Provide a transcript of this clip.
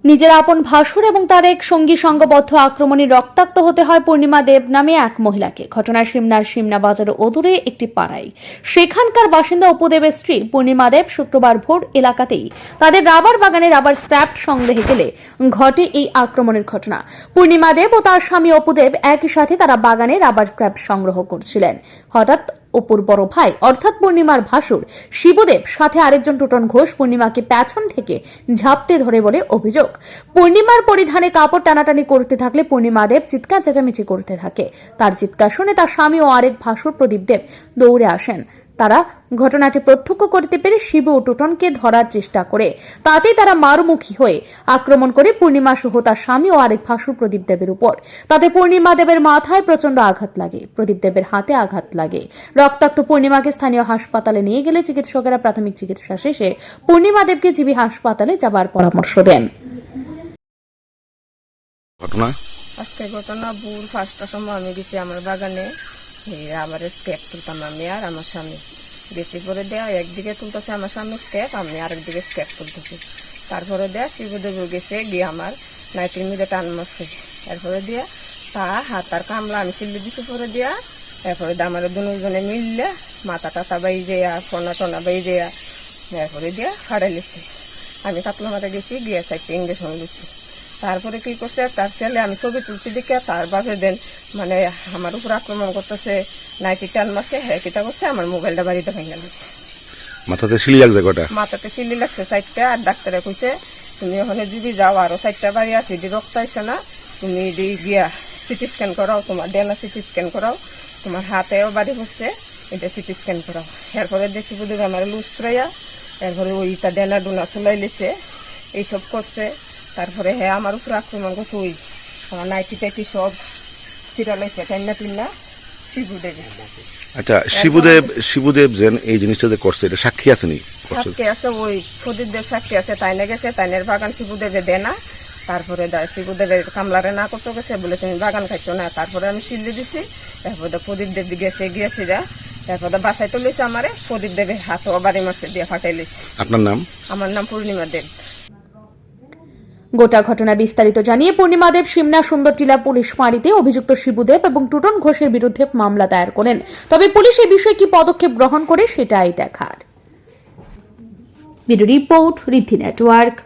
নিজের আপন ভাসুর এবং তার এক সঙ্গী সংঘবদ্ধ আক্রমণে রক্তাক্ত হতে হয় পূর্ণিমা দেব নামে এক মহিলাকে। ঘটনা সিমনার সিমনা বাজারের অদূরে একটি পাড়ায়। সেখানকার বাসিন্দা অপুদেবের স্ত্রী পূর্ণিমা দেব শুক্রবার ভোর এলাকাতেই তাদের রাবার বাগানে রাবার স্ক্র্যাপ সংগ্রহে গেলে ঘটে এই আক্রমণের ঘটনা। পূর্ণিমা দেব ও তার স্বামী অপুদেব একই সাথে তারা বাগানে রাবার স্ক্র্যাপ সংগ্রহ করছিলেন। হঠাৎ অপুর বড় ভাই অর্থাৎ পূর্ণিমার ভাসুর শিবুদেব সাথে আরেকজন টোটন ঘোষ পূর্ণিমাকে পেছন থেকে ঝাপটে ধরে বলে অভিযোগ। পূর্ণিমার পরিধানে কাপড় টানাটানি করতে থাকলে পূর্ণিমা দেব চিৎকার চেঁচামেচি করতে থাকে। তার চিৎকার শুনে তার স্বামী ও আরেক ভাসুর প্রদীপ দেব দৌড়ে আসেন। তারা ঘটনাটি প্রত্যক্ষ করতে পেরে শিবু ও টোটনকে ধরার চেষ্টা করে তাতেই তারা মারমুখী হয়ে আক্রমণ করে পূর্ণিমা সহ তার স্বামী ও আরেক ভাসুর প্রদীপ দেবের উপর। তাতে পূর্ণিমা দেবের মাথায় প্রচন্ড আঘাত লাগে, প্রদীপ দেবের হাতে আঘাত লাগে। রক্তাক্ত পূর্ণিমাকে স্থানীয় হাসপাতালে নিয়ে গেলে চিকিৎসকেরা প্রাথমিক চিকিৎসা শেষে পূর্ণিমা দেবকে জিবি হাসপাতালে যাবার পরামর্শ দেন। আজকে ঘটনা ভোর 5টার সময় আমি গেছি আমার বাগানে, আবার স্কেপ তুলতাম আমি আর আমার স্বামী। বেশি করে দেয়া একদিকে তুলতেছে আমার স্বামী স্কেপ, আমি আরেকদিকে স্কেপ তুলতেছি। তারপরে দেয়া শিবদেব গেছে গিয়ে আমার নাইটির মধ্যে টান মারছে। এরপরে দিয়া তা হাতার কামলা আমি সিল্লি দিছি পরে দিয়া। এরপরে আমার দুজনে মিললে মাথা টাতা বাই যেয়া ফোনা টোনা বাই যেয়া এরপরে দিয়া ফাড়াই লিছি। আমি কাতলা মাথা গেছি গিয়ে চারটে ইঞ্জেকশন দিচ্ছি। তারপরে কি করছে তার ছেলে, আমি ছবি তুলছি দেখে তার বাপে দেন মানে আমার উপর আক্রমণ করতেছে, নাইটি টান মারছে। হ্যাঁ কিটা করছে আমার মোবাইলটা বাড়িতে ভেঙে গেছে। মাথাতে শিলি লাগছে কটা? মাথাতে শিলি লাগছে 4টা। আর ডাক্তারে কইছে তুমি ওখানে যদি যাও আরো 4টা বাড়ি আছে, এটি রক্ত আইছে না, তুমি এটি গিয়া সিটি স্ক্যান করাও, তোমার ডেনা সিটি স্ক্যান করাও, তোমার হাতেও বাড়ি হচ্ছে, এটা সিটি স্ক্যান করাও। এরপরে দেখি বুধ আমার লুজ ট্রাইয়া, এরপরে ওইটা ডেনা ডুনা চুলাই লিছে, এইসব করছে। তারপরে হ্যাঁ আমার উপর আক্রমণ করছে, ওই আমার নাইটি টাইটি সব সিরালাইছে টাইনা টিনা শিবুদেব। আচ্ছা, শিবুদেব যেন এই জিনিসটা যে করছে এটা সাক্ষী আছে নি? সাক্ষী আছে, ওই প্রদীপদেব সাক্ষী আছে। তাইনে গেছে, তাইনের বাগান শিবুদেবে দেয় না। তারপরে শিবুদেবের কামলারে না করতে গেছে বলে তুমি বাগান খাইতো না। তারপরে আমি সিল্লি দিছি। তারপরে প্রদীপদেব গেছে গিয়ে সেরা তারপরে বাসায় তো লইছে আমারে। প্রদীপদেবের হাতও বাড়ি মারছে দিয়ে ফাটাই লিছে। আপনার নাম? আমার নাম পূর্ণিমা দেব। গোটা ঘটনা বিস্তারিত জানিয়ে পূর্ণিমা দেব সিমনা সুন্দরটিলা পুলিশ ফাঁড়িতে অভিযুক্ত শিবুদেব এবং টুটন ঘোষের বিরুদ্ধে মামলা দায়ের করেন। তবে পুলিশ এই বিষয়ে কি পদক্ষেপ গ্রহণ করে সেটাই দেখার। Video report Riddhi network.